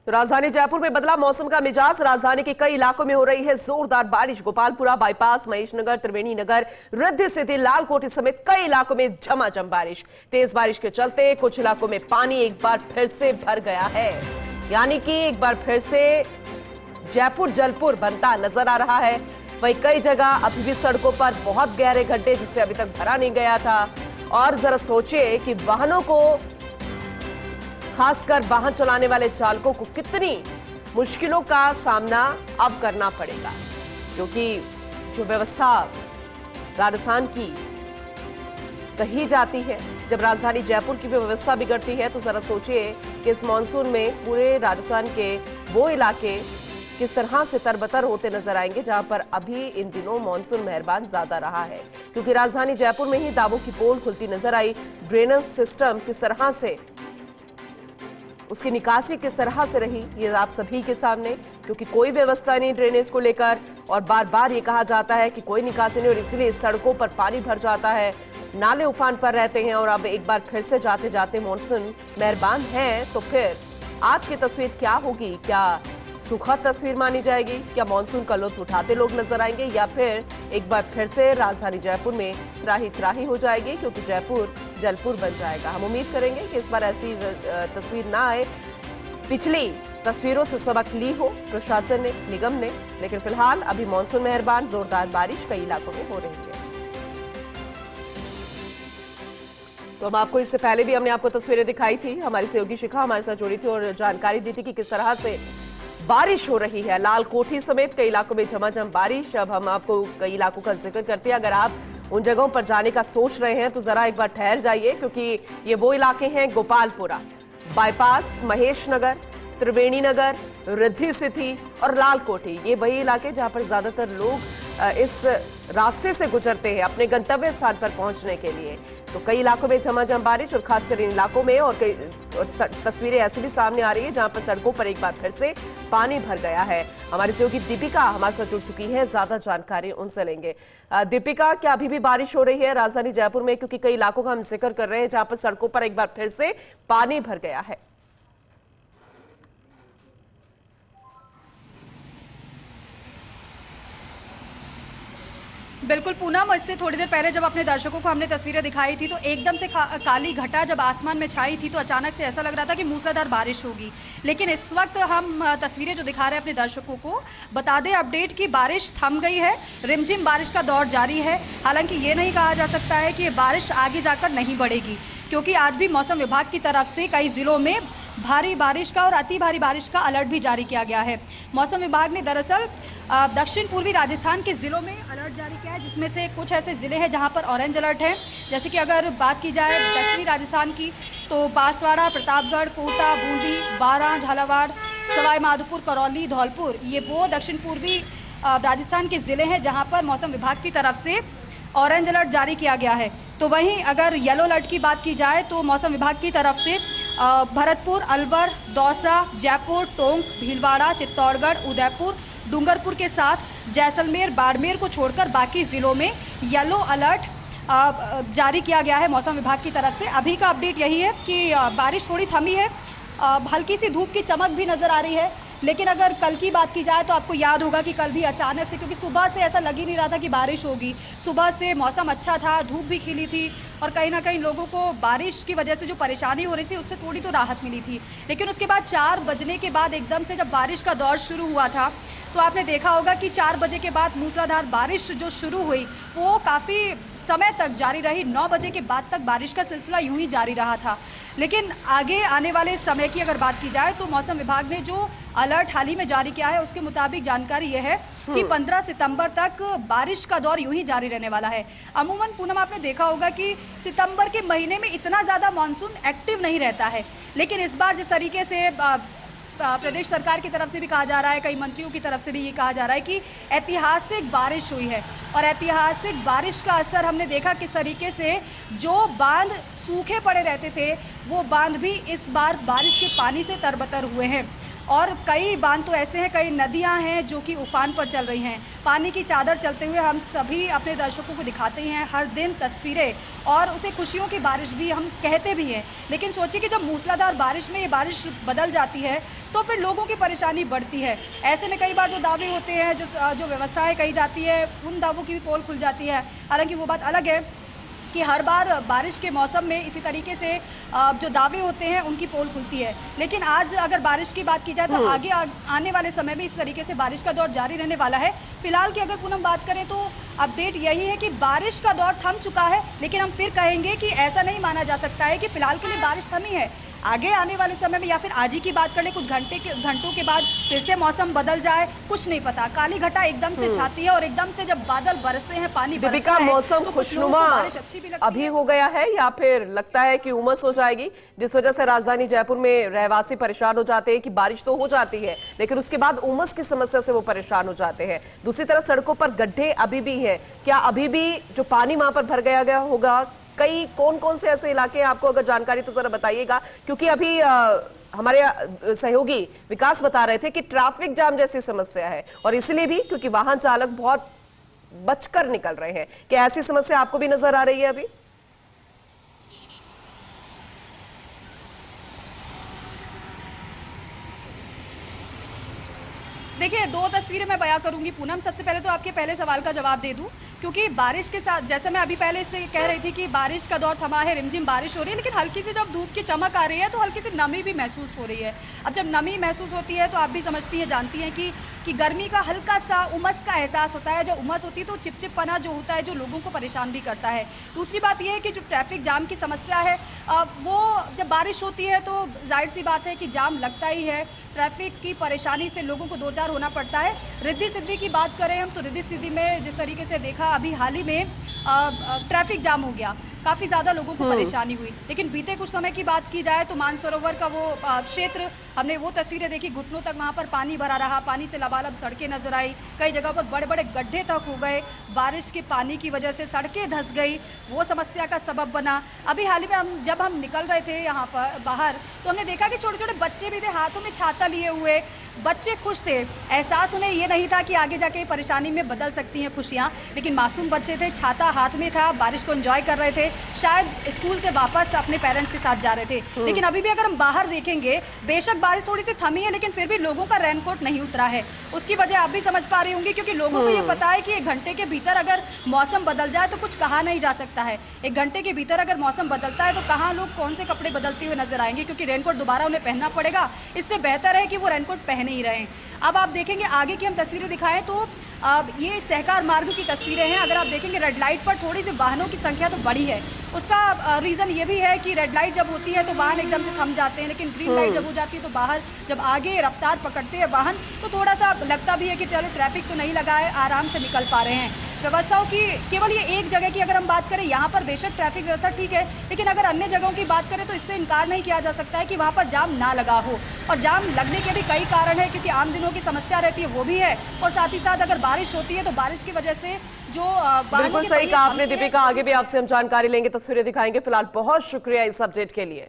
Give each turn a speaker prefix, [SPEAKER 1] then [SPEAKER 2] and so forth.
[SPEAKER 1] तो राजधानी जयपुर में बदला मौसम का मिजाज। राजधानी के कई इलाकों में हो रही है जोरदार बारिश। गोपालपुरा बाईपास, महेशनगर, त्रिवेणी नगर, रिद्धि सिद्धि, लालकोठी समेत कई इलाकों में झमाझम बारिश। तेज बारिश के चलते कुछ इलाकों में पानी एक बार फिर से भर गया है, यानी कि एक बार फिर से जयपुर जलपुर बनता नजर आ रहा है। वहीं कई जगह अभी भी सड़कों पर बहुत गहरे गड्ढे, जिससे अभी तक भरा नहीं गया था। और जरा सोचिए कि वाहनों को, खासकर वाहन चलाने वाले चालकों को कितनी मुश्किलों का सामना अब करना पड़ेगा, क्योंकि जो व्यवस्था राजस्थान की कही जाती है, जब राजधानी जयपुर की भी व्यवस्था बिगड़ती है, तो जरा सोचिए कि इस मॉनसून में पूरे राजस्थान के वो इलाके किस तरह से तरबतर होते नजर आएंगे, जहां पर अभी इन दिनों मॉनसून मेहरबान ज्यादा रहा है। क्योंकि राजधानी जयपुर में ही दावों की पोल खुलती नजर आई। ड्रेनेज सिस्टम किस तरह से, उसकी निकासी किस तरह से रही, ये आप सभी के सामने, क्योंकि कोई व्यवस्था नहीं ड्रेनेज को लेकर। और बार बार ये कहा जाता है कि कोई निकासी नहीं, और इसलिए सड़कों पर पानी भर जाता है, नाले उफान पर रहते हैं। और अब एक बार फिर से जाते जाते मॉनसून मेहरबान है, तो फिर आज की तस्वीर क्या होगी? क्या सुखद तस्वीर मानी जाएगी? क्या मॉनसून का लुत्फ उठाते लोग नजर आएंगे, या फिर एक बार फिर से राजधानी जयपुर में त्राही त्राही हो जाएगी, क्योंकि जयपुर जलपुर बन जाएगा? हम उम्मीद करेंगे कि इस बार ऐसी तस्वीर ना आए। पिछली तस्वीरों से सबक ली हो प्रशासन ने, निगम ने, लेकिन फिलहाल अभी मॉनसून मेहरबान, जोरदार बारिश कई इलाकों में हो रही है। तो हम आपको इससे पहले भी हमने आपको तस्वीरें दिखाई थी। हमारी सहयोगी शिखा हमारे साथ जुड़ी थी और जानकारी दी थी कि किस तरह से बारिश हो रही है। लालकोठी समेत कई इलाकों में झमाझम बारिश। अब हम आपको कई इलाकों का जिक्र करते हैं। अगर आप उन जगहों पर जाने का सोच रहे हैं तो जरा एक बार ठहर जाइए, क्योंकि ये वो इलाके हैं गोपालपुरा बाईपास, महेशनगर, त्रिवेणी नगर, रिद्धि सिद्धि और लालकोठी। ये वही इलाके जहां पर ज्यादातर लोग इस रास्ते से गुजरते हैं अपने गंतव्य स्थान पर पहुंचने के लिए। तो कई इलाकों में झमाझम बारिश, और खासकर इन इलाकों में और कई तस्वीरें ऐसी भी सामने आ रही है जहां पर सड़कों पर एक बार फिर से पानी भर गया है। हमारी सहयोगी दीपिका हमारे साथ जुड़ चुकी है, ज्यादा जानकारी उनसे लेंगे। दीपिका, क्या अभी भी बारिश हो रही है राजधानी जयपुर में? क्योंकि कई इलाकों का हम जिक्र कर रहे हैं जहां पर सड़कों पर एक बार फिर से पानी भर गया है।
[SPEAKER 2] बिल्कुल पूनम, इससे थोड़ी देर पहले जब अपने दर्शकों को हमने तस्वीरें दिखाई थी तो एकदम से काली घटा जब आसमान में छाई थी तो अचानक से ऐसा लग रहा था कि मूसलाधार बारिश होगी। लेकिन इस वक्त हम तस्वीरें जो दिखा रहे हैं अपने दर्शकों को, बता दें अपडेट की बारिश थम गई है, रिमझिम बारिश का दौर जारी है। हालांकि ये नहीं कहा जा सकता है कि ये बारिश आगे जाकर नहीं बढ़ेगी, क्योंकि आज भी मौसम विभाग की तरफ से कई जिलों में भारी बारिश का और अति भारी बारिश का अलर्ट भी जारी किया गया है। मौसम विभाग ने दरअसल दक्षिण पूर्वी राजस्थान के ज़िलों में अलर्ट जारी किया है, जिसमें से कुछ ऐसे ज़िले हैं जहां पर ऑरेंज अलर्ट है। जैसे कि अगर बात की जाए दक्षिणी राजस्थान की, तो बांसवाड़ा, प्रतापगढ़, कोटा, बूंदी, बारां, झालावाड़, सवाई माधोपुर, करौली, धौलपुर, ये वो दक्षिण पूर्वी राजस्थान के ज़िले हैं जहाँ पर मौसम विभाग की तरफ से ऑरेंज अलर्ट जारी किया गया है। तो वहीं अगर येलो अलर्ट की बात की जाए तो मौसम विभाग की तरफ से भरतपुर, अलवर, दौसा, जयपुर, टोंक, भीलवाड़ा, चित्तौड़गढ़, उदयपुर, डूंगरपुर के साथ जैसलमेर, बाड़मेर को छोड़कर बाकी ज़िलों में येलो अलर्ट जारी किया गया है मौसम विभाग की तरफ से। अभी का अपडेट यही है कि बारिश थोड़ी थमी है, हल्की सी धूप की चमक भी नज़र आ रही है। लेकिन अगर कल की बात की जाए तो आपको याद होगा कि कल भी अचानक से, क्योंकि सुबह से ऐसा लग ही नहीं रहा था कि बारिश होगी, सुबह से मौसम अच्छा था, धूप भी खिली थी और कहीं ना कहीं लोगों को बारिश की वजह से जो परेशानी हो रही थी उससे थोड़ी तो राहत मिली थी। लेकिन उसके बाद 4 बजने के बाद एकदम से जब बारिश का दौर शुरू हुआ था तो आपने देखा होगा कि 4 बजे के बाद मूसलाधार बारिश जो शुरू हुई वो काफ़ी समय तक जारी रही। 9 बजे के बाद तक बारिश का सिलसिला यूं ही जारी रहा था। लेकिन आगे आने वाले समय की अगर बात की जाए तो मौसम विभाग ने जो अलर्ट हाल ही में जारी किया है उसके मुताबिक जानकारी यह है कि 15 सितंबर तक बारिश का दौर यूं ही जारी रहने वाला है। अमूमन पूनम, आपने देखा होगा कि सितंबर के महीने में इतना ज़्यादा मानसून एक्टिव नहीं रहता है, लेकिन इस बार जिस तरीके से प्रदेश सरकार की तरफ से भी कहा जा रहा है, कई मंत्रियों की तरफ से भी ये कहा जा रहा है कि ऐतिहासिक बारिश हुई है। और ऐतिहासिक बारिश का असर हमने देखा किस तरीके से जो बांध सूखे पड़े रहते थे वो बांध भी इस बार बारिश के पानी से तरबतर हुए हैं। और कई बांध तो ऐसे हैं, कई नदियां हैं जो कि उफान पर चल रही हैं। पानी की चादर चलते हुए हम सभी अपने दर्शकों को दिखाते हैं हर दिन तस्वीरें, और उसे खुशियों की बारिश भी हम कहते भी हैं। लेकिन सोचिए कि जब मूसलाधार बारिश में ये बारिश बदल जाती है तो फिर लोगों की परेशानी बढ़ती है। ऐसे में कई बार जो दावे होते हैं, जो व्यवस्थाएं कही जाती है, उन दावों की भी पोल खुल जाती है। हालांकि वो बात अलग है कि हर बार बारिश के मौसम में इसी तरीके से जो दावे होते हैं उनकी पोल खुलती है। लेकिन आज अगर बारिश की बात की जाए तो आगे आने वाले समय में इस तरीके से बारिश का दौर जारी रहने वाला है। फिलहाल की अगर पूनम बात करें तो अपडेट यही है कि बारिश का दौर थम चुका है, लेकिन हम फिर कहेंगे कि ऐसा नहीं माना जा सकता है कि फिलहाल के लिए बारिश थमी है। आगे आने वाले समय में या फिर आज ही की बात कर ले, कुछ घंटों के बाद फिर से मौसम बदल जाए, कुछ नहीं पता। काली घटा एकदम से छाती है और एकदम से जब बादल बरसते हैं, पानी बरसता है,
[SPEAKER 1] मौसम
[SPEAKER 2] तो
[SPEAKER 1] खुशनुमा अभी हो गया है या फिर लगता है कि उमस हो जाएगी, जिस वजह से राजधानी जयपुर में रहवासी परेशान हो जाते हैं कि बारिश तो हो जाती है लेकिन उसके बाद उमस की समस्या से वो परेशान हो जाते हैं। दूसरी तरफ सड़कों पर गड्ढे अभी भी है, क्या अभी भी जो पानी वहां पर भर गया होगा? कई कौन कौन से ऐसे इलाके हैं, आपको अगर जानकारी तो जरा बताइएगा, क्योंकि अभी हमारे सहयोगी विकास बता रहे थे कि ट्रैफिक जाम जैसी समस्या है और इसलिए भी क्योंकि वाहन चालक बहुत बचकर निकल रहे हैं। क्या ऐसी समस्या आपको भी नजर आ रही है अभी?
[SPEAKER 2] देखिए, दो तस्वीरें मैं बयां करूंगी पूनम। सबसे पहले तो आपके पहले सवाल का जवाब दे दूं, क्योंकि बारिश के साथ, जैसे मैं अभी पहले से कह रही थी कि बारिश का दौर थमा है, रिमझिम बारिश हो रही है, लेकिन हल्की सी जब धूप की चमक आ रही है तो हल्की सी नमी भी महसूस हो रही है। अब जब नमी महसूस होती है तो आप भी समझती हैं, जानती हैं कि गर्मी का हल्का सा उमस का एहसास होता है। जब उमस होती है तो चिपचिपपना जो होता है, जो लोगों को परेशान भी करता है। दूसरी बात यह है कि जो ट्रैफिक जाम की समस्या है, वो जब बारिश होती है तो जाहिर सी बात है कि जाम लगता ही है। ट्रैफिक की परेशानी से लोगों को दो चार होना पड़ता है। रिद्धि सिद्धि की बात करें हम तो रिद्धि सिद्धि में जिस तरीके से देखा, अभी हाल ही में ट्रैफिक जाम हो गया, काफ़ी ज़्यादा लोगों को परेशानी हुई। लेकिन बीते कुछ समय की बात की जाए तो मानसरोवर का वो क्षेत्र, हमने वो तस्वीरें देखी, घुटनों तक वहाँ पर पानी भरा रहा, पानी से लबालब सड़कें नजर आई, कई जगह पर बड़े बड़े गड्ढे तक हो गए, बारिश के पानी की वजह से सड़कें धंस गई, वो समस्या का सबब बना। अभी हाल ही में जब हम निकल रहे थे यहाँ पर बाहर तो हमने देखा कि छोटे छोटे बच्चे भी थे, हाथों में छाता लिए हुए, बच्चे खुश थे। एहसास उन्हें ये नहीं था कि आगे जाके परेशानी में बदल सकती हैं खुशियाँ, लेकिन मासूम बच्चे थे, छाता हाथ में था, बारिश को एंजॉय कर रहे थे, शायद स्कूल से वापस अपने पेरेंट्स के साथ जा रहे थे। लेकिन अभी भी अगर हम बाहर देखेंगे, बेशक बारिश थोड़ी सी थमी है लेकिन फिर भी लोगों का रेनकोट नहीं उतरा है। उसकी वजह आप भी समझ पा रही होंगी, क्योंकि लोगों को ये पता है कि 1 घंटे के भीतर अगर मौसम बदल जाए तो कुछ कहा नहीं जा सकता है। 1 घंटे के भीतर अगर मौसम बदलता है तो कहाँ लोग कौन से कपड़े बदलते हुए नजर आएंगे, क्योंकि रेनकोट दोबारा उन्हें पहनना पड़ेगा। इससे बेहतर है कि वो रेनकोट पहने ही रहें। अब आप देखेंगे आगे की हम तस्वीरें दिखाएं तो ये सहकार मार्ग की तस्वीरें हैं। अगर आप देखेंगे रेड लाइट पर थोड़ी सी वाहनों की संख्या तो बढ़ी है। उसका रीज़न ये भी है कि रेड लाइट जब होती है तो वाहन एकदम से थम जाते हैं, लेकिन ग्रीन लाइट जब हो जाती है तो बाहर जब आगे रफ्तार पकड़ते हैं वाहन तो थोड़ा सा लगता भी है कि चलो ट्रैफिक तो नहीं लगा है, आराम से निकल पा रहे हैं। व्यवस्थाओं की केवल ये एक जगह की अगर हम बात करें, यहाँ पर बेशक ट्रैफिक व्यवस्था ठीक है, लेकिन अगर अन्य जगहों की बात करें तो इससे इनकार नहीं किया जा सकता है कि वहाँ पर जाम ना लगा हो। और जाम लगने के भी कई कारण है, क्योंकि आम दिनों की समस्या रहती है वो भी है, और साथ ही साथ अगर बारिश होती है तो बारिश की वजह से जो
[SPEAKER 1] बिल्कुल सही कहा आपने दीपिका, आगे भी आपसे हम जानकारी लेंगे, तस्वीरें दिखाएंगे। फिलहाल बहुत शुक्रिया इस अपडेट के लिए।